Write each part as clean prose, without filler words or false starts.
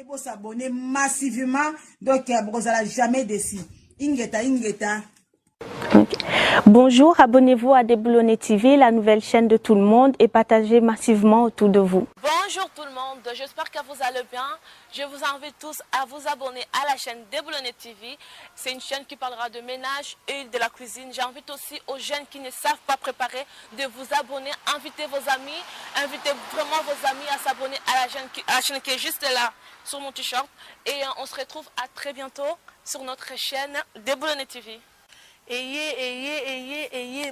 Vous s'abonnez massivement, donc vous n'allez jamais déçu. Ingeta. Okay. Bonjour, abonnez-vous à Déboulonné TV, la nouvelle chaîne de tout le monde, et partagez massivement autour de vous. Bonjour tout le monde, j'espère que vous allez bien. Je vous invite tous à vous abonner à la chaîne Déboulonné TV. C'est une chaîne qui parlera de ménage et de la cuisine. J'invite aussi aux jeunes qui ne savent pas préparer de vous abonner. Invitez vos amis, invitez vraiment vos amis à s'abonner à la chaîne qui est juste là sur mon t-shirt. Et on se retrouve à très bientôt sur notre chaîne Déboulonné TV.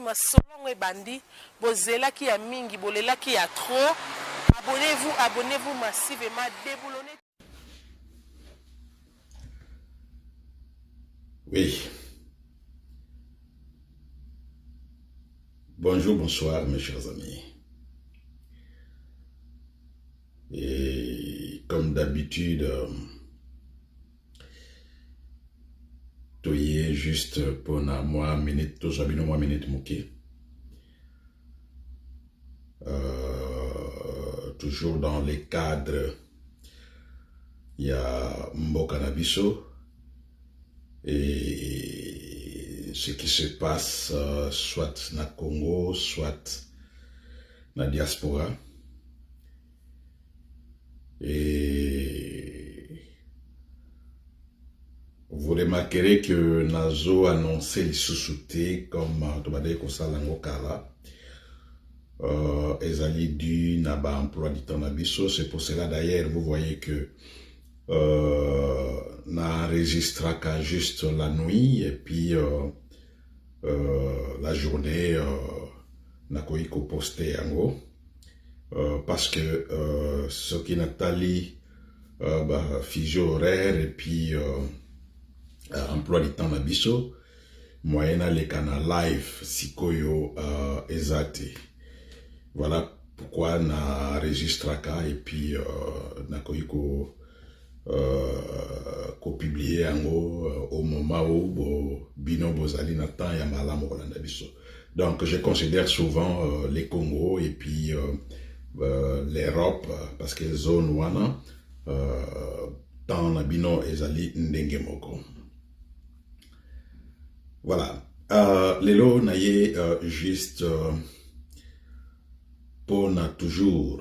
Ma solongo e bandi bozela ki ya mingi bolela ki ya trop. Abonnez-vous massivement Déboulonné. Oui. Bonjour, bonsoir mes chers amis. Et comme d'habitude, toye juste pour moi minute tout ça moi minute moqué. Toujours dans les cadres, il y a Mboka Nabiso et ce qui se passe soit na Congo, soit na diaspora. Et vous remarquerez que Nazo a annoncé les sous-soutés comme Tobade Kosalango Kala. Ezali du Naba emploi du temps Nabiso. C'est pour cela d'ailleurs, vous voyez que na enregistraka juste la nuit et puis la journée na koiko posté yango parce que ce qui Nathalie physio horaire et puis emploi du temps Nabiso moyena les canaux live sikoyo ezate. Voilà pourquoi na enregistraka et puis na koiko ko publier au moment où bino bozali na temps ya malamu kolanda biso. Donc je considère souvent les Congo et puis l'Europe parce que zone wana temps na bino ezali ndenge moko. Voilà. Lelo na ye juste pour na toujours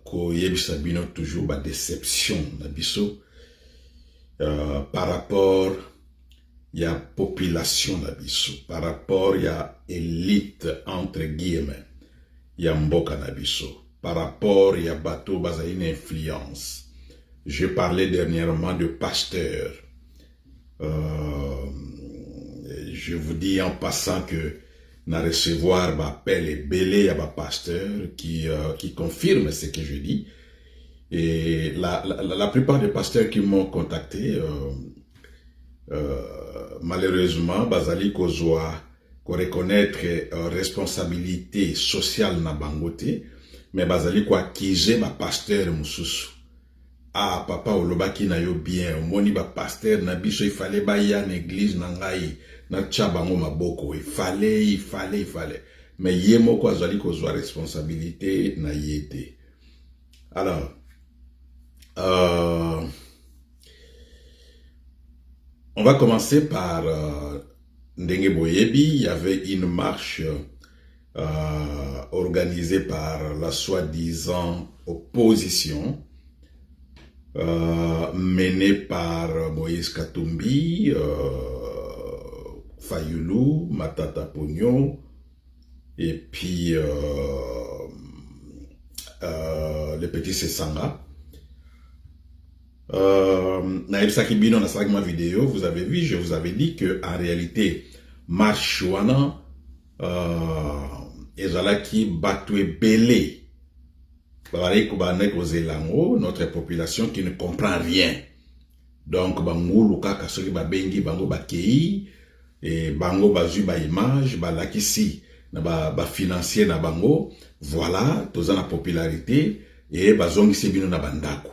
ko yebisa bino toujours ba déception na biso par rapport ya population na biso, par rapport ya élite entre guillemets ya mboka na biso, par rapport ya bateau bazali une influence. Je parlais dernièrement de pasteur. Je vous dis en passant que na recevoir appel et belé à ma pasteur qui confirme ce que je dis. Et la plupart des pasteurs qui m'ont contacté, malheureusement, bazali kozwa ko reconnaître responsabilité sociale na bangote, mais bazali ko accuser ma pasteur mususu. Ah, papa olobaki na yo bien, moni ba pasteur na biso il fallait ba ya na église na ngai. Na tchabango maboko, il fallait. Mais yemo kwa zali kozwa responsabilité na yete. Alors, on va commencer par Ndenge Boyebi. Il y avait une marche organisée par la soi-disant opposition menée par Moïse Katumbi, Fayulu, Matata Pognon, et puis le petit Sessanga. Naïb Sakibino, dans ma vidéo, vous avez vu, je vous avais dit que en réalité, Marchouana, Ezalaki Batoué Belé, notre population qui ne comprend rien. Donc, Bango, Luka, Kasoki, Babengi, Bango, Bakei, et Bango, Bazu, Ba image, Ba Lakisi, Ba financier, na Bango, voilà, tous la popularité, et Bazongi Sebino na Bandako.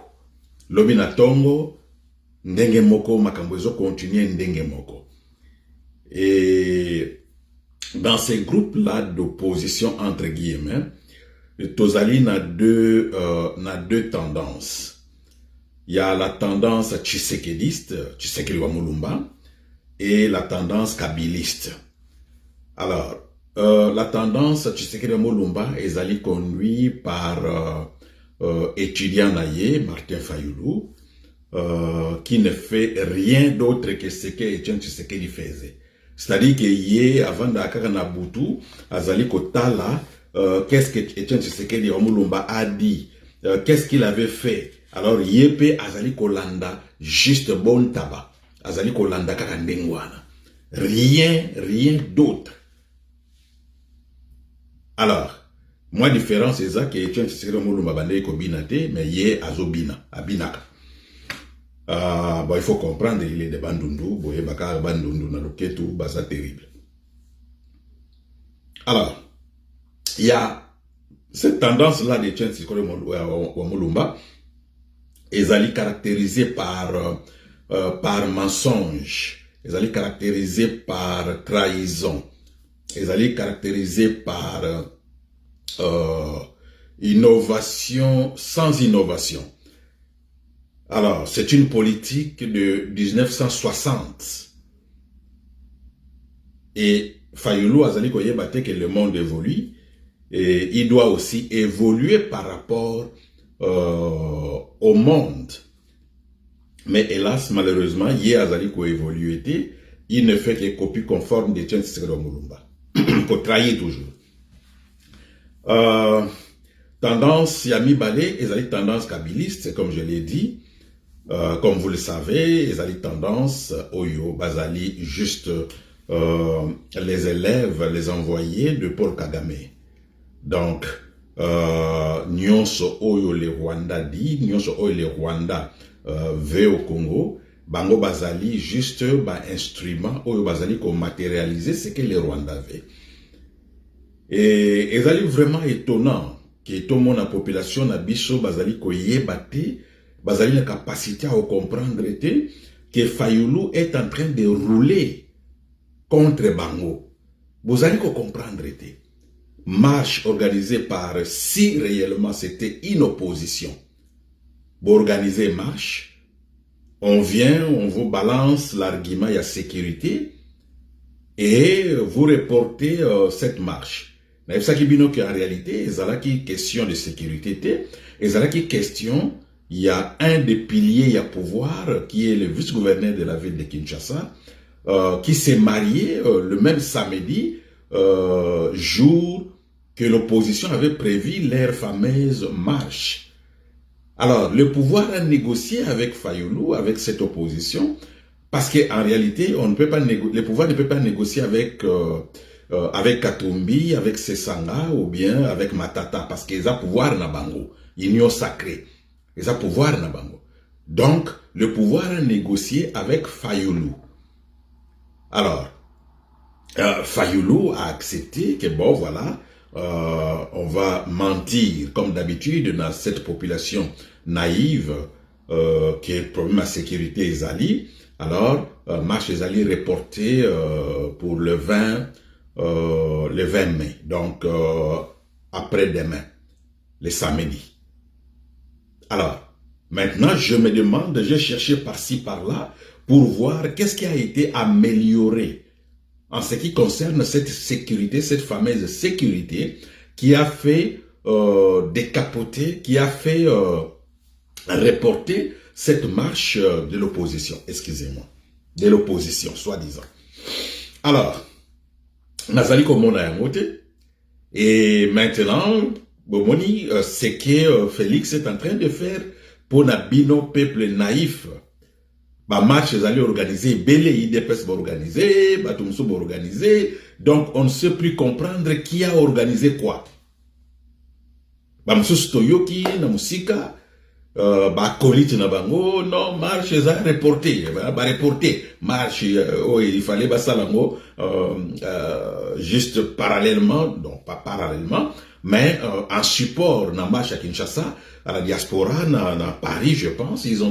Lobi na Tongo, Ndenge Moko, Makambozo continue Ndenge Moko. Et dans ces groupes-là d'opposition, entre guillemets, tozali na deux tendances. Il y a la tendance tshisekediste, Tshisekedi wa Mulumba, et la tendance kabiliste. Alors, la tendance Tshisekedi wa Mulumba est conduite par étudiant naïe, Martin Fayoulou, qui ne fait rien d'autre que ce que Etienne Tshisekedi faisait. C'est-à-dire que hier, avant d'Akara Nabutu, Azali Kotala, qu'est-ce que Etienne Tshisekedi wa Mulumba a dit, qu'est-ce qu'il avait fait. Alors, Yepe Azali Kolanda, juste bon tabac. Azali Kolanda Kakandengwana. Rien d'autre. Alors, moi, différence, c'est ça que Etienne Tshisekedi wa Mulumba bande ko binate, mais yé azobina, abinaka. Bon, il faut comprendre, il est de Bandundu, boye baka Bandundu na loketu, basa terrible. Alors, il y a cette tendance-là d'Etienne Tshisekedi wa Mulumba, est caractérisée par mensonge, est caractérisée par trahison, est caractérisée par innovation sans innovation. Alors, c'est une politique de 1960. Et Fayoulou Azali Koyebate que le monde évolue, et il doit aussi évoluer par rapport au monde. Mais hélas, malheureusement, Azali Koyevolu il ne fait que copie conforme d'Etienne Tshisekedi wa Mulumba. Pour trahir toujours. Tendance Yami Balé, Ezali tendance kabiliste, comme je l'ai dit. Comme vous le savez, Ezali tendance Oyo, Bazali, juste les élèves, les envoyés de Paul Kagame. Donc, Nyonso Oyo le Rwanda dit, Nyonso Oyo le Rwanda veut au Congo, Bango Bazali, juste instrument Oyo Bazali qu'on matérialiser ce que le Rwanda veut. Et Ezali vraiment étonnant que tout le monde la population na biso Bazali ko yebate, Bazali la capacité à comprendre que Fayoulou est en train de rouler contre Bango. Bazali ko comprendre marche organisée par, si réellement c'était une opposition, pour organiser marche, on vient, on vous balance l'argument, il y a sécurité, et vous reportez cette marche. Mais ça qui bino qu'en réalité, il y a une question de sécurité, il y a une question, il y a un des piliers, il y a pouvoir, qui est le vice-gouverneur de la ville de Kinshasa, qui s'est marié le même samedi, jour que l'opposition avait prévu leur fameuse marche. Alors, le pouvoir a négocié avec Fayoulou, avec cette opposition, parce qu'en réalité, on ne peut pas le pouvoir ne peut pas négocier avec Katumbi, avec Sesanga, ou bien avec Matata, parce qu'ils ont pouvoir na bango, union sacrée, ils ont pouvoir na bango. Donc, le pouvoir a négocié avec Fayoulou. Alors, Fayoulou a accepté que bon, voilà, on va mentir, comme d'habitude, dans cette population naïve, qui est le problème à sécurité Ezali. Alors, marche Ezali reportée pour le 20 mai, donc après-demain, le samedi. Alors, maintenant, je me demande, j'ai cherché par-ci, par-là, pour voir qu'est-ce qui a été amélioré en ce qui concerne cette sécurité, cette fameuse sécurité qui a fait décapoter, qui a fait reporter cette marche de l'opposition, excusez-moi, de l'opposition, soi-disant. Alors, Nazali Komona Yamote, et maintenant, Bomoni, c'est que Félix est en train de faire pour Nabino, peuple naïf. Ba marche les allaient organiser, Belé IDPS va organiser, Batumso va organiser, donc on ne sait plus comprendre qui a organisé quoi. Ba Moussous Toyoki, na Moussika, ba Koliti na Bango, non, marche les a reporté, ba reporté, marche, il fallait ba salango, juste parallèlement, donc pas parallèlement, mais en support na marche à Kinshasa, à la diaspora, à Paris, je pense, ils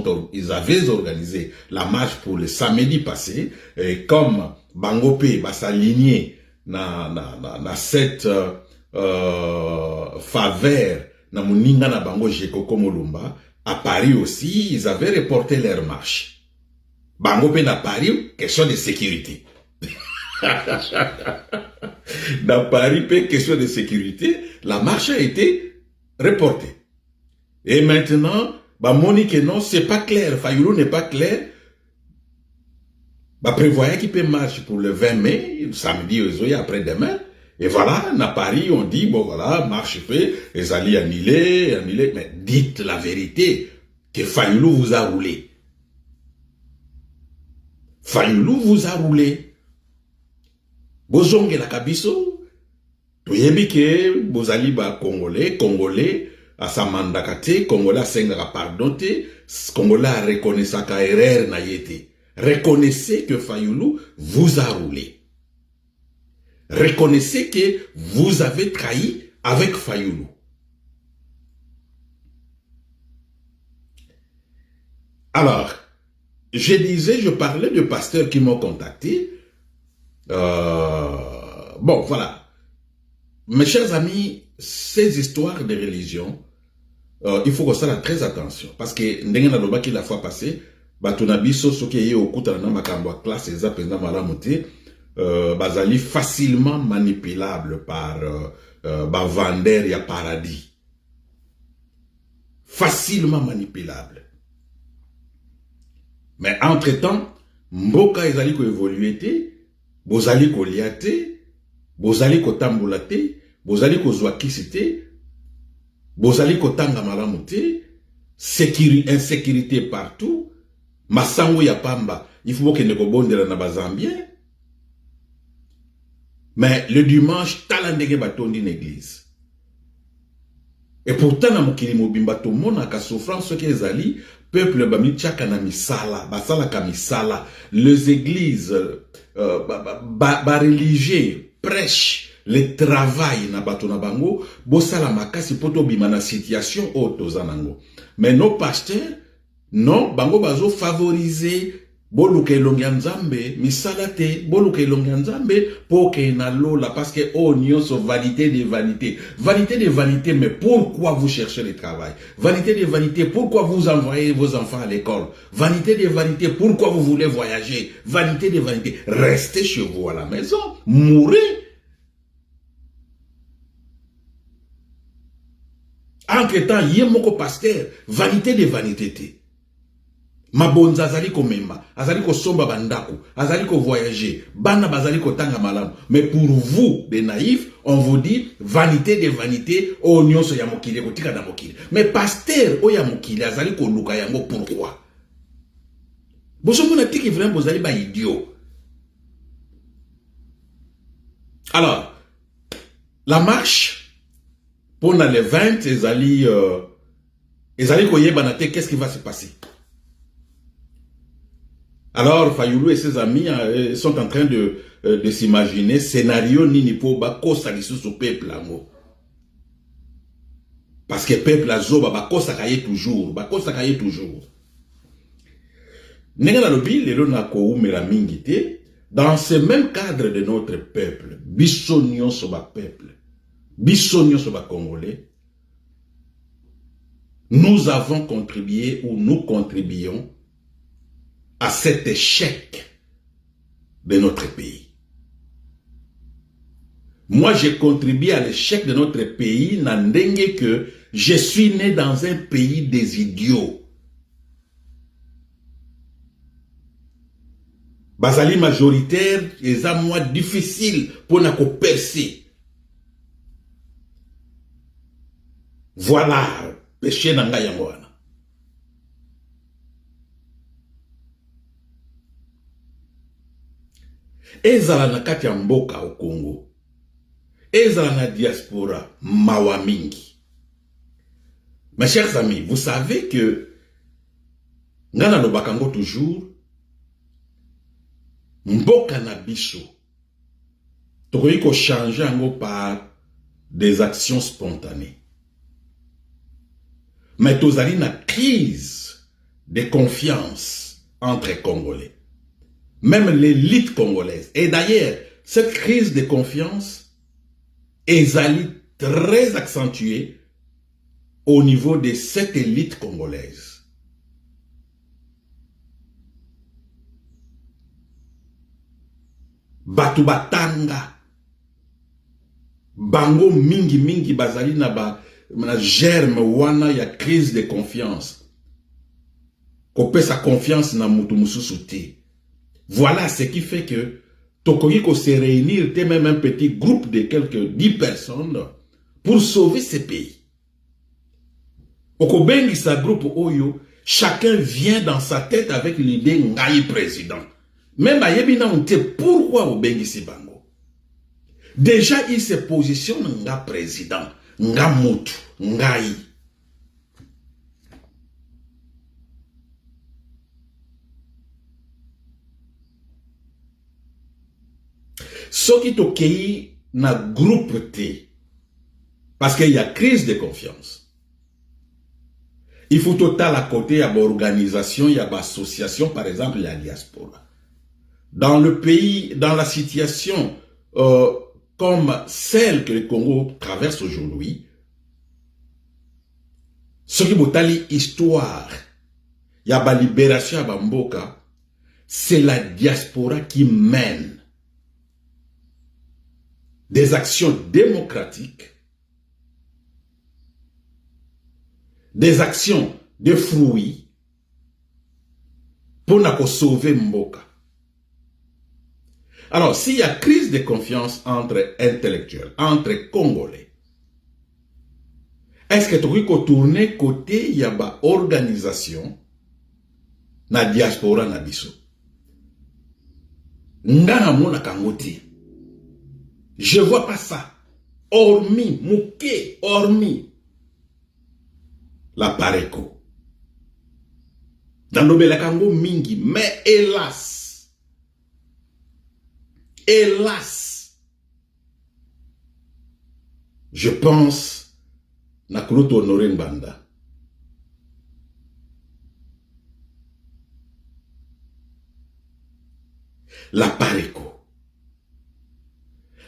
avaient organisé la marche pour le samedi passé, et comme Bangopé va s'aligner dans cette faveur na muninga na bango Jeko Komolumba, à Paris aussi, ils avaient reporté leur marche. Bango pe na Paris, question de sécurité. Dans Paris, pe question de sécurité, la marche a été reportée. Et maintenant, bah Monique non, c'est pas clair, Fayulu n'est pas clair. Bah prévoyait qu'il peut marcher pour le 20 mai, samedi ou après-demain. Et voilà, à Paris, on dit, bon voilà, marche fait, les alliés annulés, mais dites la vérité, que Fayulu vous a roulé. Fayulu vous a roulé. Bozonge la kabiso, toyebi ke bozali ba Congolais, à sa mandakate, Congolais a sengaka pardonté, Congolais a reconnaissaka erreur na yete. Reconnaissez que Fayulu vous a roulé. Reconnaissez que vous avez trahi avec Fayulu. Alors, je parlais de pasteurs qui m'ont contacté. Bon, voilà. Mes chers amis, ces histoires de religion, il faut qu'on fasse très attention. Parce que, ndenge na loba ki la fois passée, batunabiso soki ye okuta na makambo classe eza penda malamuté, bazali facilement manipulable par vendeur ya paradis. Facilement manipulable. Mais entre-temps, mboka ezali ko évoluer te, bozali ko liate, bozali ko tambula te, bozali ko zwa kisi te, bozali ko tanga malamu te, insécurité partout, masango ya pamba, il faut que ne ko bondela na bazambien. Mais le dimanche, talandege batondi une église. Et pourtant, na mokili mobimba to mona ka souffrance ke ezali, peuple bami tchaka na misala, basala ka misala, les églises, religieux, prêchent, le travail na bato na bango, bosala makasi poto bima na situation o tozanango. Mais nos pasteurs, non, bango bazo favoriser boluke elongi ya nzambe, misala te, boluke elongi ya nzambe, poke na lola, parce que oh nyonso vanité de vanité. Vanité de vanité, mais pourquoi vous cherchez le travail? Vanité de vanité, pourquoi vous envoyez vos enfants à l'école? Vanité de vanité, pourquoi vous voulez voyager? Vanité de vanité, restez chez vous à la maison, mourrez. Entre-temps, yemoko pasteur, vanité de vanité te. Mabonza azali ko memba, azali ko somba bandako, azali ko voyager, bana bazali ko tanga malamu. Mais pour vous, les naïfs, on vous dit vanité de vanité, o nyonso ya mokili ko tika na mokili. Mais pasteur o ya mokili azali ko luka yango pourquoi? Boso mona tiki vraiment bozali ba idiot. Alors, la marche pour les 20 ezali ko yebanate, qu'est-ce qui va se passer? Alors, Fayulu et ses amis sont en train de s'imaginer scénario nini po bako salisu su peuple ango. Parce que peuple azo bako sakaye toujours, bako sakaye toujours. Nenga lobi lelo na ko umela mingi te, dans ce même cadre de notre peuple, bisonyon so ba peuple, bisonyon so ba congolais, nous avons contribué ou nous contribuons à cet échec de notre pays. Moi, j'ai contribué à l'échec de notre pays, n'andenge que je suis né dans un pays des idiots. Bazali majoritaire, les amois difficiles pour n'a percer. Voilà, péché n'anga yangoana. Ezala na kati ya mboka au Congo. Ezala na diaspora mawa mingi. Mes chers amis, vous savez que ngana lobakango toujours mboka na biso tokoki ko changer ango par des actions spontanées. Mais tozali na crise de confiance entre Congolais. Même l'élite congolaise. Et d'ailleurs, cette crise de confiance ezali très accentuée au niveau de cette élite congolaise. Batu batanga bango mingi bazali na germe wana ya crise de confiance. Kopé sa confiance na mutu mususu te. Voilà ce qui fait que Tokoyiko se réunir, même un petit groupe de quelques 10 personnes pour sauver ce pays. Okobengi sa groupe Oyo, chacun vient dans sa tête avec l'idée ngai président. Même à Yebina on te pourquoi Obengi si bango. Déjà il se positionne nga président, nga mutu, ngai. Ce qui tokei na groupe T, parce qu'il y a crise de confiance. Il faut total à côté, il y a une organisation, il y a une association, par exemple, la diaspora. Dans le pays, dans la situation comme celle que le Congo traverse aujourd'hui, ce qui est histoire, il y a une libération à Bamboka, c'est la diaspora qui mène des actions démocratiques, des actions de fruits pour nous sauver Mboka. Alors, s'il y a crise de confiance entre intellectuels, entre Congolais, est-ce que tu peux tourner côté, il y a une organisation, na diaspora na biso? Ngana mona kangoti. Je ne vois pas ça. Hormis, Mouké, hormis la Pareko. Dans le Belakango Mingi. Mais hélas, je pense na Claude Honoré Mbanda. La Pareko.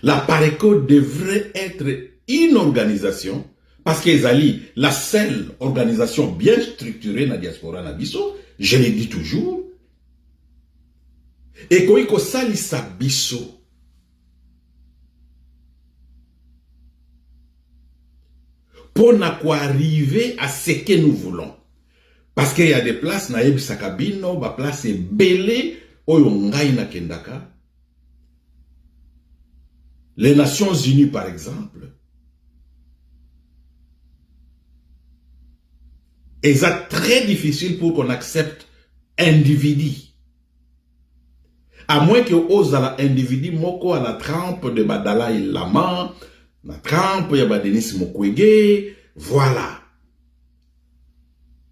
La Pareko devrait être une organisation, parce qu'ils allient la seule organisation bien structurée dans la diaspora Nabiso, je l'ai dit toujours, et qu'on sali sa biso. Pour arriver à ce que nous voulons. Parce qu'il y a des places, naïb sakabino, ba place belé, oyongai na kendaka. Les Nations Unies, par exemple, c'est très difficile pour qu'on accepte individu. À moins que ose à l'individu moko à la trempe de Dalai Lama, la trempe de Denis Mukwege, voilà.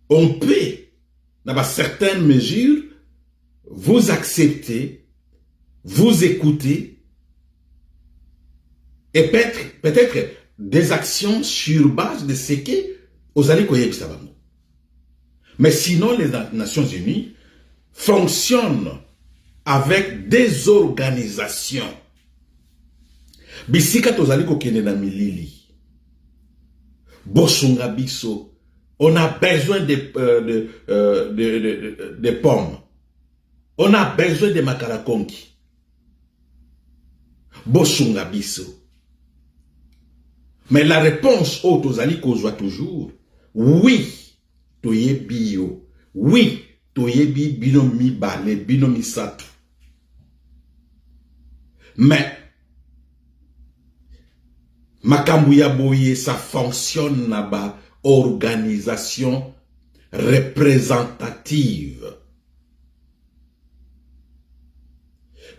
On peut, dans certaines mesures, vous accepter, vous écouter, et peut-être des actions sur base de ce que vous allez connaître. Mais sinon, les Nations Unies fonctionnent avec des organisations. Bisika tozali kokende na milili. Bosunga biso. On a besoin de pommes. On a besoin de makarakonki. Bosunga biso. Mais la réponse au tozali kozwa toujours, oui, toye bio, oui, toye binomi bale, binomi satu. Mais, makambuya boye, ça fonctionne là-bas, organisation représentative.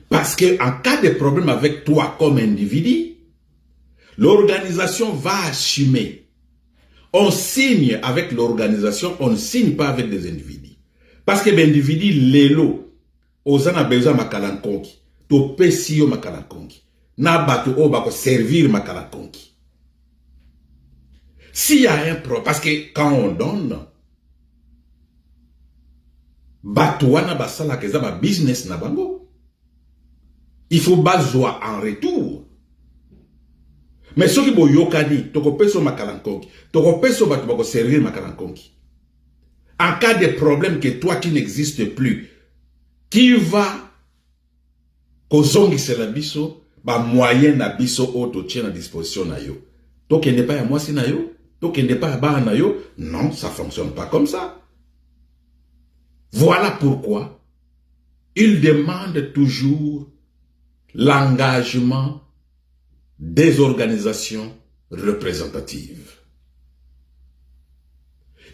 Parce que en cas de problème avec toi comme individu, l'organisation va assumer. On signe avec l'organisation, on ne signe pas avec des individus. Parce que l'individu, l'élo, osana besoin makalankonki, to pesio makalankonki, na bato o bako servir makalankonki. S'il y a un problème, parce que quand on donne, bato wana basala keza ba business na bango, il faut bazoa en retour. Mais ceux qui bo yokani, toko peso makalankonki, toko peso batu bako servir makalankonki. En cas de problème que toi qui n'existe plus, qui va kozongi se la biso, ba moyen na biso auto tient à disposition na yo. Donc il n'est pas à moi si na yo, donc il n'est pas à ba na yo. Non, ça fonctionne pas comme ça. Voilà pourquoi il demande toujours l'engagement des organisations représentatives.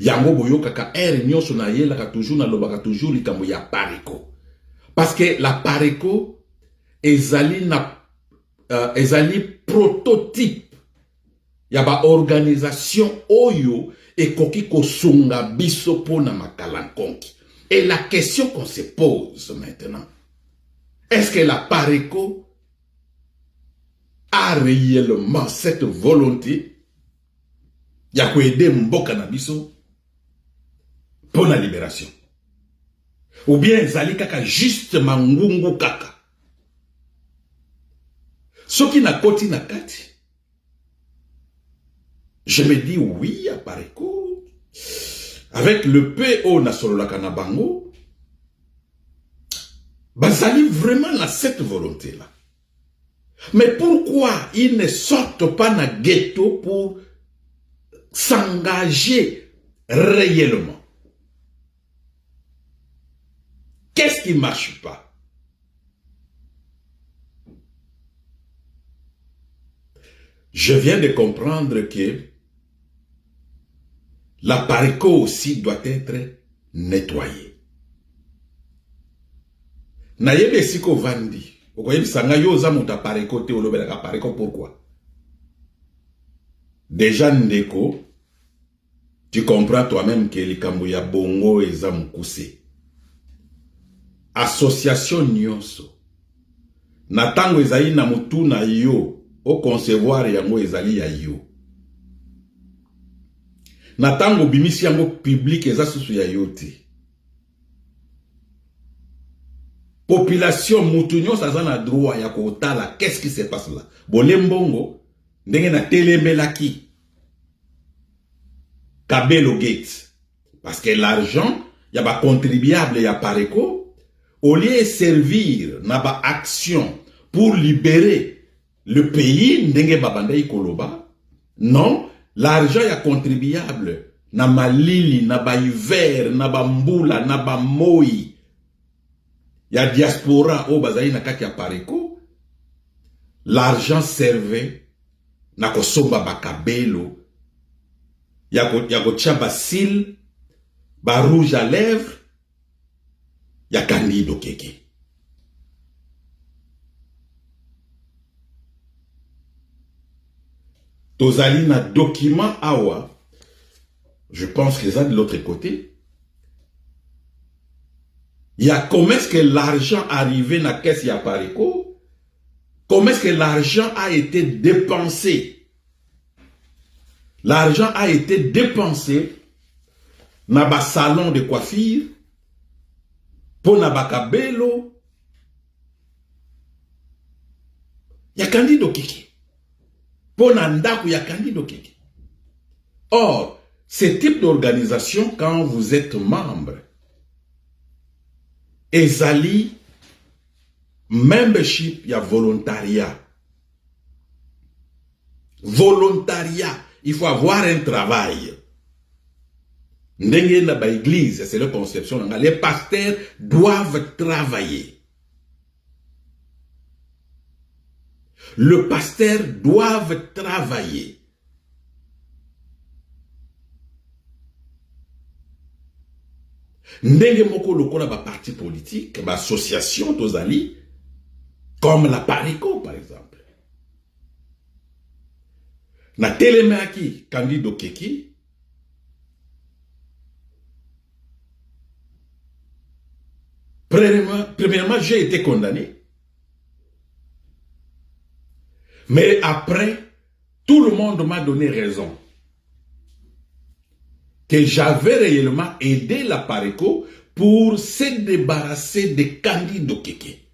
Yango boyo kaka nyoso na ye la toujours na lobaka toujours likambo ya pareko. Parce que la pareko ezali prototype ya ba organisation oyo ekoki kosunga biso pona makalankonki. Et la question qu'on se pose maintenant, est-ce que la pareko a réellement cette volonté ya ko aider mboka na biso pour la libération? Ou bien zali kaka juste mangungu kaka? Ce qui n'a koti na kati, je me dis oui à pareko, avec le PO Nasolola Kanabango, bazali vraiment là cette volonté-là. Mais pourquoi ils ne sortent pas na ghetto pour s'engager réellement? Qu'est-ce qui ne marche pas? Je viens de comprendre que la pareko aussi doit être nettoyée. Nayebe siko vandi. Okoyebi sanga yo za muta pareko te olobela ka pareko pourquoi? Déjà ndeko, tu comprends toi-même que likambo ya bongo eza mukuse. Association nyonso. Na tango ezali na mutu na yo, o concevoir yango ezali ya yo. Na tango bimisi yango public eza susu ya yo te. Population mutunyo saza na droit ya kotala qu'est-ce qui se passe là. Bolembongo ndenge na telemelaki Kabelo Gate parce que l'argent ya ba contribuable ya pareko au lieu de servir na ba action pour libérer le pays ndenge babandai koloba, non, l'argent ya contribuable na malili na ba hiver na ba mbula na ba moi ya diaspora o bazali na kati ya pareko, l'argent servait na kosomba bakabelo ya kotia basil ba rouge à lèvres ya Candido Keke. Tozali na document awa, je pense que ça de l'autre côté. Il y a comment est-ce que l'argent arrivé na caisse ya pareko, comment est-ce que l'argent a été dépensé. L'argent a été dépensé na ba salon de coiffure, pour na bakabelo, ya Candido Keke. Pour na ndaku ya Candido Keke. Or, ce type d'organisation, quand vous êtes membre, ezali membership ya volontariat. Volontariat, il faut avoir un travail. Ndenge na ba église, c'est la conception. Les pasteurs doivent travailler. Le pasteur doit travailler. Ndenge moko lokola ba parti politique, ba association tozali, comme la Pareko par exemple. Na telemaki Candido Keke, premièrement, j'ai été condamné. Mais après, tout le monde m'a donné raison. Que j'avais réellement aidé la Pareko pour se débarrasser de Candido Keke.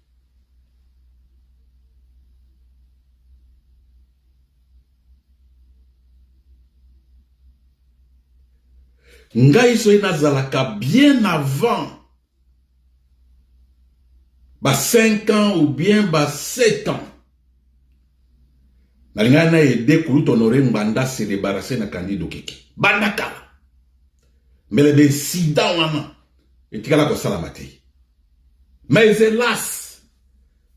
ngai so nazalaka bien avant 5 ans ou bien 7 ans. Nalinga na aidé Kulutu Honoré Mbanda se débarrasser na Candido Keke. Bandaka. Mais les incidents wana etikala ko sala mate. Mais hélas,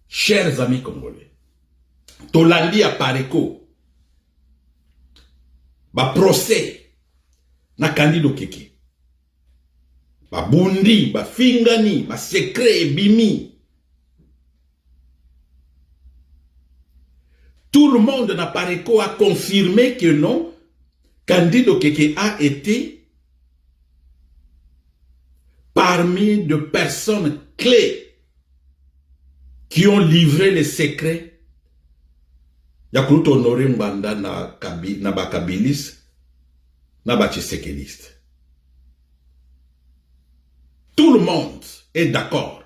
chers amis congolais, tolandi a Pareko ba procès na Candido Keke. Ba bundi, ba fingani, ba secret bimi. Tout le monde n'a pas a confirmé que non, Candido Keke a été parmi de personnes clés qui ont livré les secrets. Yakulutu Honoré Mbanda na bakabilis, na bachisekeliste. Tout le monde est d'accord.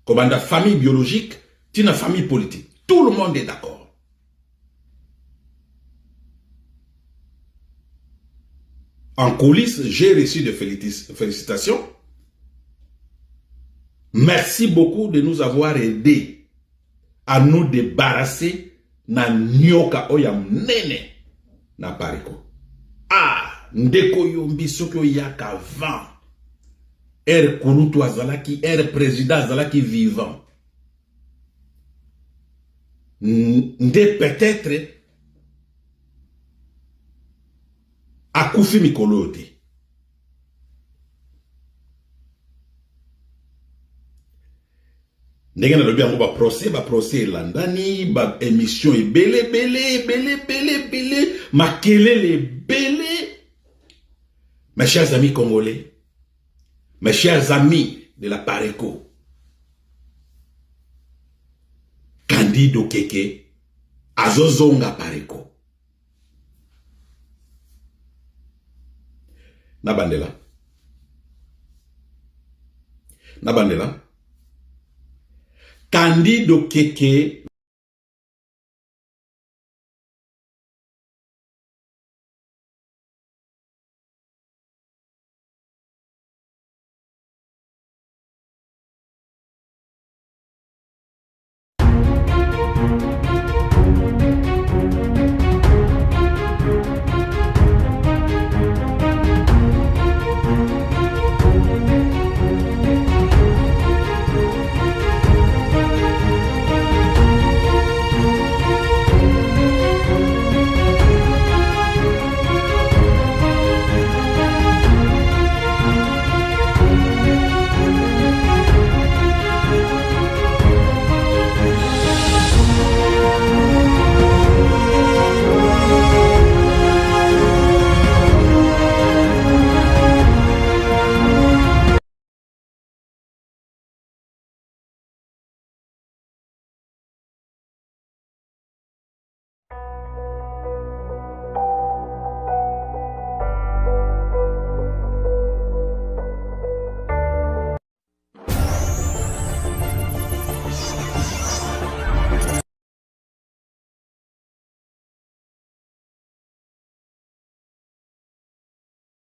Comme dans la famille biologique, c'est une famille politique. Tout le monde est d'accord. En coulisses, j'ai reçu de félicitations. Merci beaucoup de nous avoir aidés à nous débarrasser na nyoka oyam nene na Pareko. Ah, ndeko yombi sokyo yaka van. Kulutu azalaki, président azalaki vivant. Nde peut-être akufi mikolo te. Ndenge na lobi yango ba procès landani, ba émission belé, makelele belé. Mes chers amis congolais, mes chers amis de la Pareko, Candido Keke azozonga Pareko. Nabandela. Candido Keke